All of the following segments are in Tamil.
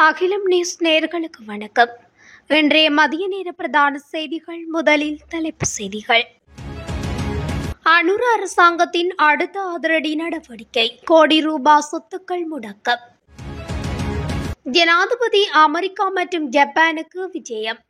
அகிலம் நியூஸ் நேயர்களுக்கு வணக்கம். இன்றைய மதிய நேர பிரதான செய்திகள். முதலில் தலைப்புச் செய்திகள். அனுர அரசாங்கத்தின் அடுத்த அதிரடி நடவடிக்கை, கோடி ரூபாய் சொத்துக்கள் முடக்கம். ஜனாதிபதி அமெரிக்கா மற்றும் ஜப்பானுக்கு விஜயம்.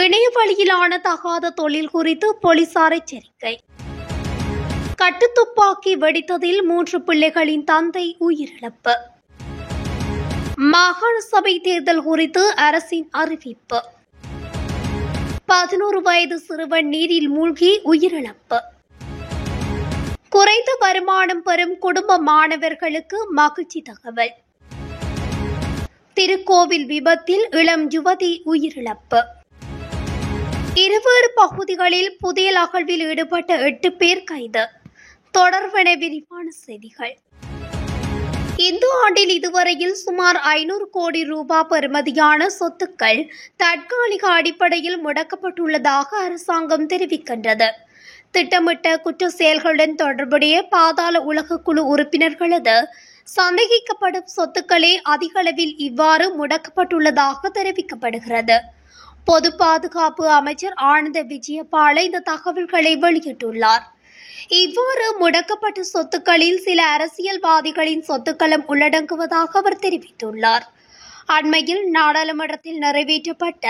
இணைய வழியிலான தகாத தொழில் குறித்து போலீசார் எச்சரிக்கை. கட்டுத்துப்பாக்கி வெடித்ததில் 3 பிள்ளைகளின் தந்தை உயிரிழப்பு. மாகாண சபை தேர்தல் குறித்து அரசின் அறிவிப்பு. 11 வயது சிறுவன் நீரில் மூழ்கி உயிரிழப்பு. குறைந்த வருமானம் பெறும் குடும்ப மாணவர்களுக்கு மகிழ்ச்சி தகவல். திருக்கோவில் விபத்தில் இளம் யுவதி உயிரிழப்பு. இருவேறு பகுதிகளில் புதையல் அகழ்வில் ஈடுபட்ட 8 பேர் கைது. தொடர்பென விரிவான செய்திகள். இந்த ஆண்டில் இதுவரையில் சுமார் 500 கோடி ரூபாய் பெறுமதியான சொத்துக்கள் தற்காலிக அடிப்படையில் முடக்கப்பட்டுள்ளதாக அரசாங்கம் தெரிவிக்கின்றது. திட்டமிட்ட குற்ற செயல்களுடன் தொடர்புடைய பாதாள உலக குழு உறுப்பினர்களது சந்தேகிக்கப்படும் சொத்துக்களே அதிக அளவில் இவ்வாறு முடக்கப்பட்டுள்ளதாக தெரிவிக்கப்படுகிறது. பொது பாதுகாப்பு அமைச்சர் ஆனந்த விஜயபால இந்த தகவல்களை வெளியிட்டுள்ளார். இவ்வாறு முடக்கப்பட்ட சொத்துக்களில் சில அரசியல்வாதிகளின் சொத்துக்களும் உள்ளடங்குவதாக அவர் தெரிவித்துள்ளார். அண்மையில் நாடாளுமன்றத்தில் நிறைவேற்றப்பட்ட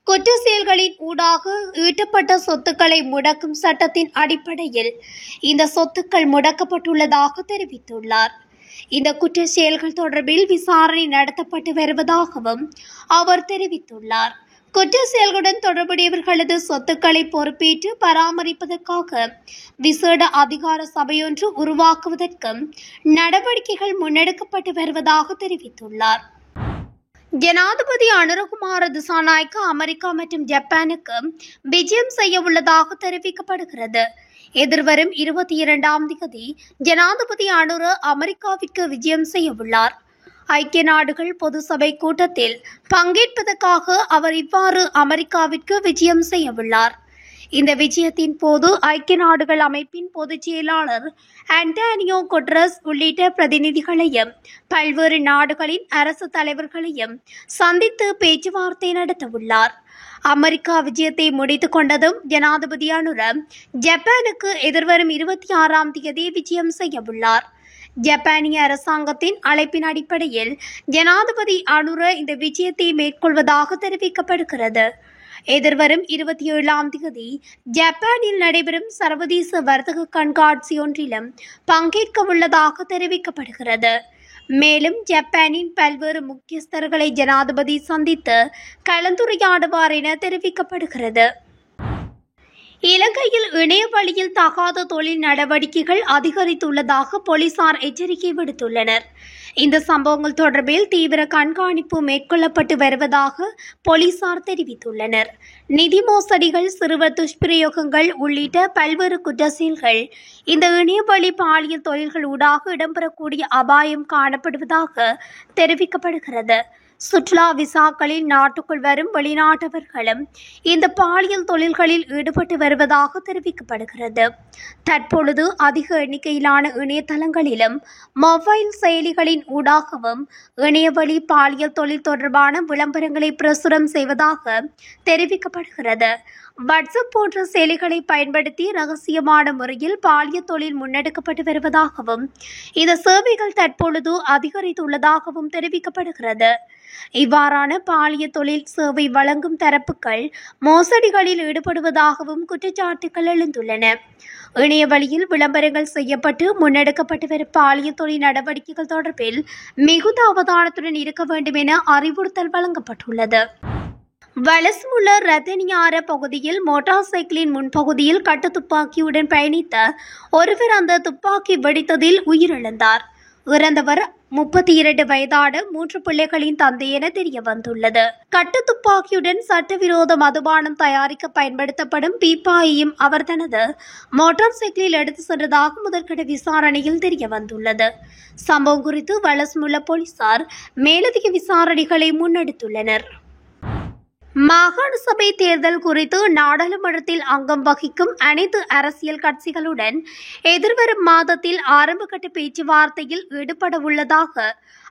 குற்ற செயல்களின் ஊடாக ஈட்டப்பட்ட சொத்துக்களை முடக்கும் சட்டத்தின் அடிப்படையில் இந்த சொத்துக்கள் முடக்கப்பட்டுள்ளதாக தெரிவித்துள்ளார். இந்த குற்ற செயல்கள் தொடர்பில் விசாரணை நடத்தப்பட்டு வருவதாகவும் அவர் தெரிவித்துள்ளார். குற்ற செயல்களுடன் தொடர்புடையவர்களது சொத்துக்களை பொறுப்பேற்று பராமரிப்பதற்காக விசேட அதிகார சபையொன்று உருவாக்குவதற்கும் நடவடிக்கைகள் முன்னெடுக்கப்பட்டு வருவதாக தெரிவித்துள்ளார். ஜனாதிபதி அனுரகுமார திசாநாயக்க அமெரிக்கா மற்றும் ஜப்பானுக்கு விஜயம் செய்ய உள்ளதாக தெரிவிக்கப்படுகிறது. எதிர்வரும் 22ஆம் தேதி ஜனாதிபதி அனுர அமெரிக்காவிற்கு விஜயம் செய்ய உள்ளார். ஐக்கிய நாடுகள் பொது சபை கூட்டத்தில் பங்கேற்பதற்காக அவர் இவ்வாறு அமெரிக்காவிற்கு விஜயம் செய்யவுள்ளார். இந்த விஜயத்தின் போது ஐக்கிய நாடுகள் அமைப்பின் பொதுச் செயலாளர் ஆண்டனியோ குட்டரஸ் உள்ளிட்ட பிரதிநிதிகளையும் பல்வேறு நாடுகளின் அரசு தலைவர்களையும் சந்தித்து பேச்சுவார்த்தை நடத்தவுள்ளார். அமெரிக்கா விஜயத்தை முடித்துக் கொண்டதும் ஜனாதிபதி அனுர ஜப்பானுக்கு எதிர்வரும் 26ஆம் தேதி விஜயம் செய்யவுள்ளார். ஜப்பானிய அரசாங்கத்தின் அழைப்பின் அடிப்படையில் ஜனாதிபதி அனுர இந்த விஜயத்தை மேற்கொள்வதாக தெரிவிக்கப்படுகிறது. எதிர்வரும் 27ஆம் தேதி ஜப்பானில் நடைபெறும் சர்வதேச வர்த்தக கண்காட்சி ஒன்றிலும் பங்கேற்க உள்ளதாக தெரிவிக்கப்படுகிறது. மேலும் ஜப்பானின் பல்வேறு முக்கியஸ்தர்களை ஜனாதிபதி சந்தித்து கலந்துரையாடுவார் என தெரிவிக்கப்படுகிறது. இலங்கையில் இணைய வழியில் தகாத தொழில் நடவடிக்கைகள் அதிகரித்துள்ளதாக போலீசார் எச்சரிக்கை விடுத்துள்ளனர். இந்த சம்பவங்கள் தொடர்பில் தீவிர கண்காணிப்பு மேற்கொள்ளப்பட்டு வருவதாக போலீசார் தெரிவித்துள்ளனர். நிதி மோசடிகள், சிறுவர் துஷ்பிரயோகங்கள் உள்ளிட்ட பல்வேறு குற்ற செயல்கள் இந்த இணையவழி பாலியல் தொழில்கள் ஊடாக இடம்பெறக்கூடிய அபாயம் காணப்படுவதாக தெரிவிக்கப்படுகிறது. சுற்றுலா விசாக்களில் நாட்டுக்குள் வரும் வெளிநாட்டவர்களும் இந்த பாலியல் தொழில்களில் ஈடுபட்டு வருவதாக தெரிவிக்கப்படுகிறது. தற்பொழுது அதிக எண்ணிக்கையிலான இணையதளங்களிலும் மொபைல் செயலிகளின் ஊடாகவும் இணையவழி பாலியல் தொழில் தொடர்பான விளம்பரங்களை பிரசுரம் செய்வதாக தெரிவிக்கப்படுகிறது. வாட்ஸ்அப் போன்ற செயலிகளை பயன்படுத்தி ரகசியமான முறையில் பாலியல் தொழில் முன்னெடுக்கப்பட்டு வருவதாகவும் இந்த சேவைகள் தற்பொழுது அதிகரித்துள்ளதாகவும் தெரிவிக்கப்படுகிறது. இவ்வாறான பாலியல் தொழில் சேவை வழங்கும் தரப்புகள் மோசடிகளில் ஈடுபடுவதாகவும் குற்றச்சாட்டுகள் எழுந்துள்ளன. இணைய வழியில் விளம்பரங்கள் செய்யப்பட்டு முன்னெடுக்கப்பட்டு வரும் பாலியல் தொழில் நடவடிக்கைகள் தொடர்பில் மிகுந்த அவதானத்துடன் இருக்க வேண்டும் என அறிவுறுத்தல் வழங்கப்பட்டுள்ளது. வலசமுள்ள ரத்தனியார பகுதியில் மோட்டார் சைக்கிளின் முன்பகுதியில் கட்டுத்துப்பாக்கியுடன் பயணித்த ஒருவர் அந்த துப்பாக்கி வெடித்ததில் உயிரிழந்தார். இறந்தவர் 32 வயதான 3 பிள்ளைகளின் தந்தை என தெரிய வந்துள்ளது. கட்டுத்துப்பாக்கியுடன் சட்டவிரோத மதுபானம் தயாரிக்க பயன்படுத்தப்படும் பீப்பாயையும் அவர் தனது மோட்டார் சைக்கிளில் எடுத்து சென்றதாக முதற்கட்ட விசாரணையில் தெரிய வந்துள்ளது. சம்பவம் குறித்து வலசமுள்ள போலீசார் மேலதிக விசாரணைகளை முன்னெடுத்துள்ளனர். மாகாண சபை தேர்தல் குறித்து நாடாளுமன்றத்தில் அங்கம் வகிக்கும் அனைத்து அரசியல் கட்சிகளுடன் எதிர்வரும் மாதத்தில் ஆரம்பகட்ட பேச்சுவார்த்தையில் ஈடுபட உள்ளதாக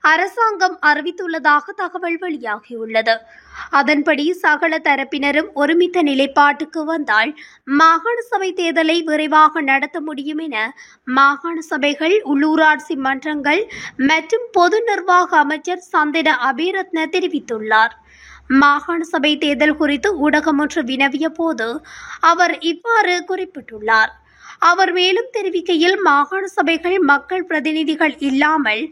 அரசாங்கம் அறிவித்துள்ளதாக தகவல் வெளியாகியுள்ளது. அதன்படி சகல தரப்பினரும் ஒருமித்த நிலைப்பாட்டுக்கு வந்தால் மாகாண சபை தேர்தலை விரைவாக நடத்த முடியும் என மாகாண சபைகள், உள்ளூராட்சி மன்றங்கள் மற்றும் பொது நிர்வாக அமைச்சர் சந்தன அபிரத்ன தெரிவித்துள்ளார். மாகாண சபை தேர்தல் குறித்து ஊடகம் ஒன்று வினவிய போது அவர் இவ்வாறு குறிப்பிட்டுள்ளார். அவர் மேலும் தெரிவிக்கையில், மாகாண சபைகள் மக்கள் பிரதிநிதிகள் இல்லாமல்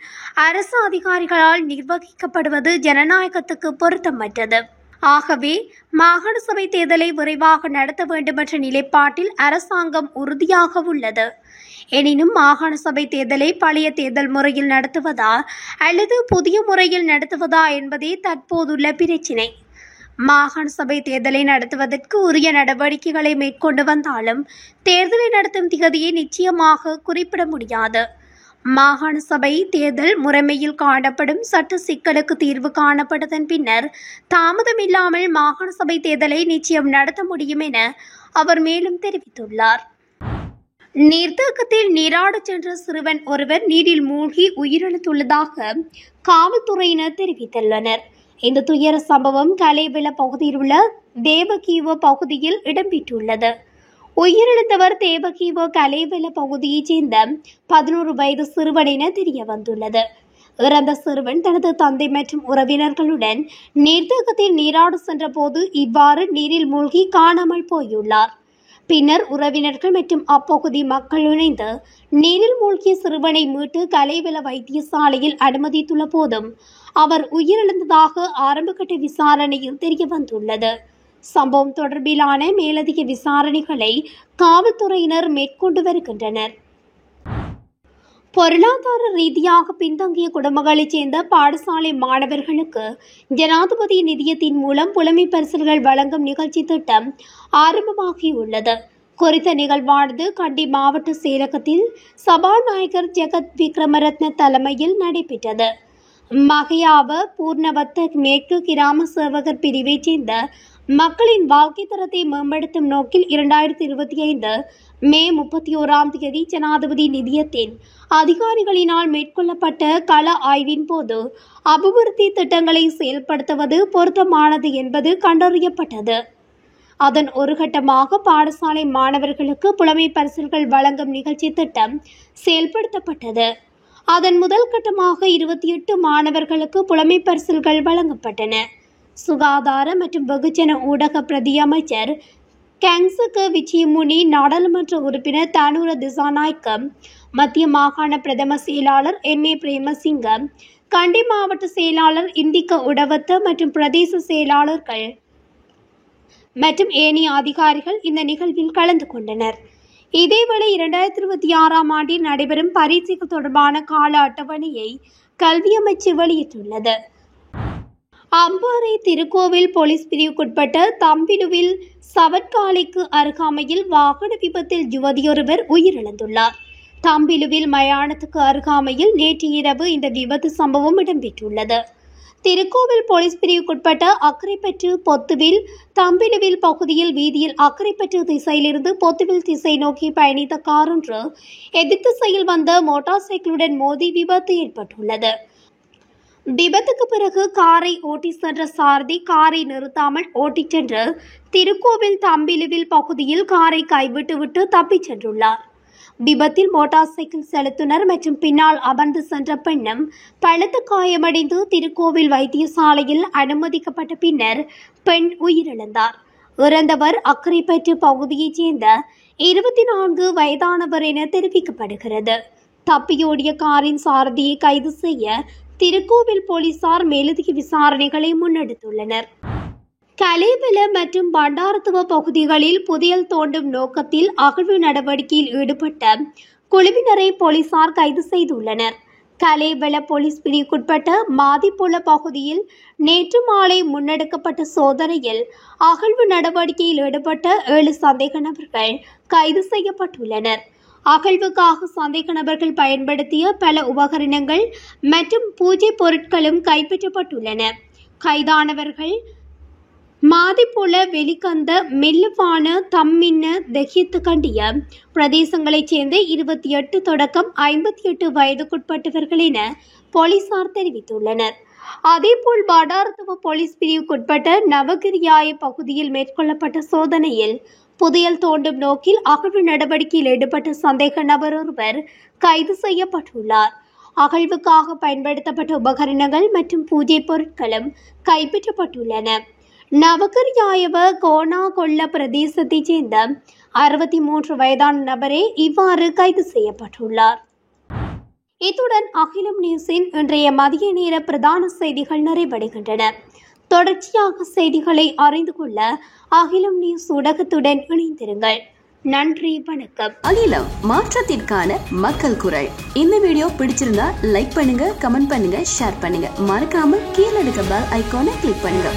அரசு அதிகாரிகளால் நிர்வகிக்கப்படுவது ஜனநாயகத்துக்கு பொருத்தமற்றது. ஆகவே மாகாண சபை தேர்தலை விரைவாக நடத்த வேண்டுமென்ற நிலைப்பாட்டில் அரசாங்கம் உறுதியாக உள்ளது. எனினும் மாகாண சபை தேர்தலை பழைய தேர்தல் முறையில் நடத்துவதா அல்லது புதிய முறையில் நடத்துவதா என்பதே தற்போதுள்ள பிரச்சினை. மாகாண சபை தேர்தலை நடத்துவதற்கு உரிய நடவடிக்கைகளை மேற்கொண்டு வந்தாலும் தேர்தலை நடத்தும் திகதியை நிச்சயமாக குறிப்பிட முடியாது. மாகாண சபை தேர்தல் முறைமையில் காணப்படும் சட்ட சிக்கலுக்கு தீர்வு காணப்பட்டதன் பின்னர் தாமதமில்லாமல் மாகாண சபை தேர்தலை நிச்சயம் நடத்த முடியும் என அவர் மேலும் தெரிவித்துள்ளார். நீர்த்தேக்கத்தில் நீராடச் சென்ற சிறுவன் ஒருவர் நீரில் மூழ்கி உயிரிழந்துள்ளதாக காவல்துறையினர் தெரிவித்துள்ளனர். இந்த துயர சம்பவம் கலேவல பகுதியில் உள்ள தேவகீவ பகுதியில் இடம்பெற்றுள்ளது. உயிரிழந்தவர் தேவகீவ கலேவல பகுதியைச் சேர்ந்த 11 வயது சிறுவன் என தெரிய வந்துள்ளது. இறந்த சிறுவன் தனது தந்தை மற்றும் உறவினர்களுடன் நீர்த்தேக்கத்தில் நீராட சென்ற போது இவ்வாறு நீரில் மூழ்கி காணாமல் போயுள்ளார். பின்னர் உறவினர்கள் மற்றும் அப்பகுதி மக்கள் இணைந்து நீரில் மூழ்கிய சிறுவனை மீட்டு கலேவல வைத்தியசாலையில் அனுமதித்துள்ள போதும் அவர் உயிரிழந்ததாக ஆரம்பகட்ட விசாரணையில் தெரிய வந்துள்ளது. சம்பவம் தொடர்பிலான மேலதிக விசாரணைகளை காவல்துறையினர் மேற்கொண்டு வருகின்றனர். பொருளாதார ரீதியாக பின்தங்கிய குடும்பங்களைச் சேர்ந்த பாடசாலை மாணவர்களுக்கு ஜனாதிபதி நிதியத்தின் மூலம் புலமை பரிசில்கள் வழங்கும் நிகழ்ச்சி திட்டம் ஆரம்பமாகியுள்ளது. குறித்த நிகழ்வானது கண்டி மாவட்ட செயலகத்தில் சபாநாயகர் ஜெகத் விக்ரமரத்ன தலைமையில் நடைபெற்றது. மகையாவ பூர்ணவத்த மேற்கு கிராம சேவகர் பிரிவைச் சேர்ந்த மக்களின் வாழ்க்கை தரத்தை மேம்படுத்தும் நோக்கில் 2025 மே 31 ஜனாதிபதி நிதியத்தின் அதிகாரிகளினால் மேற்கொள்ளப்பட்ட கள ஆய்வின் போது அபிவிருத்தி திட்டங்களை செயல்படுத்துவது பொருத்தமானது என்பது கண்டறியப்பட்டது. அதன் ஒரு கட்டமாக பாடசாலை மாணவர்களுக்கு புலமை பரிசில்கள் வழங்கும் நிகழ்ச்சி திட்டம் செயல்படுத்தப்பட்டது. அதன் முதல் கட்டமாக 28 மாணவர்களுக்கு புலமை பரிசில்கள் வழங்கப்பட்டன. சுகாதார மற்றும் வெகுஜன ஊடக பிரதி அமைச்சர் கேங்சுக்கு விஜயமுனி, நாடாளுமன்ற உறுப்பினர் தானூர திசாநாயக்கம், மத்திய மாகாண பிரதம செயலாளர் MA பிரேமசிங்கம், கண்டி மாவட்ட செயலாளர் இந்திக்க உடவத்த மற்றும் பிரதேச செயலாளர்கள் மற்றும் ஏனைய அதிகாரிகள் இந்த நிகழ்வில் கலந்து கொண்டனர். இதேவேளை 2026 ஆண்டில் நடைபெறும் பரீட்சைகள் தொடர்பான கால அட்டவணையை கல்வி அமைச்சு வெளியிட்டுள்ளது. அம்பாறை திருக்கோவில் போலீஸ் பிரிவுக்குட்பட்ட தம்பிலுவில் சவட்காலைக்கு அருகாமையில் வாகன விபத்தில் யுவதியொருவர் உயிரிழந்துள்ளார். தம்பிலுவில் மயானத்துக்கு அருகாமையில் நேற்று இரவு இந்த விபத்து சம்பவம் இடம்பெற்றுள்ளது. திருக்கோவில் போலீஸ் பிரிவுக்குட்பட்ட அக்கரைப்பற்று பொத்துவில் தம்பிலுவில் பகுதியில் வீதியில் அக்கரைப்பற்று திசையிலிருந்து பொத்துவில் திசை நோக்கி பயணித்த கார் ஒன்று எதிர் திசையில் வந்த மோட்டார் சைக்கிளுடன் மோதி விபத்து ஏற்பட்டுள்ளது. விபத்துக்கு பிறகு காரை ஓட்டி சென்ற சாரதி காரை நிறுத்தாமல் ஓட்டிச் சென்று திருக்கோவில் தம்பிலுவில் பகுதியில் காரை கைவிட்டுவிட்டு தப்பிச் சென்றுள்ளார். விபத்தில் மோட்டார் சைக்கிள் செலுத்துனர் மற்றும் பின்னால் அமர்ந்து சென்ற பெண்ணும் பலத்த காயமடைந்து திருக்கோவில் வைத்தியசாலையில் அனுமதிக்கப்பட்ட பின்னர் பெண் உயிரிழந்தார். இறந்தவர் அக்கரைப்பற்று பகுதியைச் சேர்ந்த 24 வயதானவர் என தெரிவிக்கப்படுகிறது. தப்பியோடிய காரின் சாரதியை கைது செய்ய திருக்கோவில் போலீசார் மேலதிக விசாரணைகளை முன்னெடுத்துள்ளனர். கலேவல மற்றும் பண்டாரத்துவ பகுதிகளில் புதையல் தோண்டும் நோக்கத்தில் அகழ்வு நடவடிக்கையில் ஈடுபட்ட குழுவினரை போலீசார் கைது செய்துள்ளனர். கலேவல போலீஸ் பிரிவுக்குட்பட்ட மாதிப்புல பகுதியில் நேற்று மாலை முன்னெடுக்கப்பட்ட சோதனையில் அகழ்வு நடவடிக்கையில் ஈடுபட்ட 7 சந்தேக நபர்கள் கைது செய்யப்பட்டுள்ளனர். அகழ்வுக்காக சந்தேக நபர்கள் பயன்படுத்திய பல உபகரணங்கள் மற்றும் பூஜை பொருட்களும் கைப்பற்றப்பட்டுள்ளன. கைதானவர்கள் மாதிப்புல வெளிக்கந்த மெல்லுவான தம்மின்ன தெஹித்து கண்டிய பிரதேசங்களைச் சேர்ந்த 28 தொடக்கம் 58 வயதுக்குட்பட்டவர்கள் என போலீசார் தெரிவித்துள்ளனர். அதேபோல் வடாரத்துவ போலீஸ் பிரிவுக்குட்பட்ட நவகிரியாய பகுதியில் மேற்கொள்ளப்பட்ட சோதனையில் புதையல் தோண்டும் நோக்கில் அகழ்வு நடவடிக்கையில் ஈடுபட்ட சந்தேக நபர் ஒருவர் கைது செய்யப்பட்டுள்ளார். அகழ்வுக்காக பயன்படுத்தப்பட்ட உபகரணங்கள் மற்றும் பூஜை பொருட்களும் கைப்பற்றப்பட்டுள்ளன. நவகிரியாயவ கோனா கொல்ல பிரதேசத்தைச் சேர்ந்த 63 வயதான நபரே இவ்வாறு கைது செய்யப்பட்டுள்ளார். இத்துடன் அகிலம் நியூஸின் இன்றைய மதிய நேர பிரதான செய்திகள் நிறைவடைகின்றன. தொடர்ச்சியாக செய்திகளை அறிந்து கொள்ள அகிலம் நியூஸ் ஊடகத்துடன் இணைந்திருங்கள். நன்றி, வணக்கம். அகிலம், மாற்றத்திற்கான மக்கள் குரல். இந்த வீடியோ பிடிச்சிருந்தா லைக் பண்ணுங்க, கமெண்ட் பண்ணுங்க, ஷேர் பண்ணுங்க. மறக்காம கீழே இருக்க பெல் ஐகானை கிளிக் பண்ணுங்க.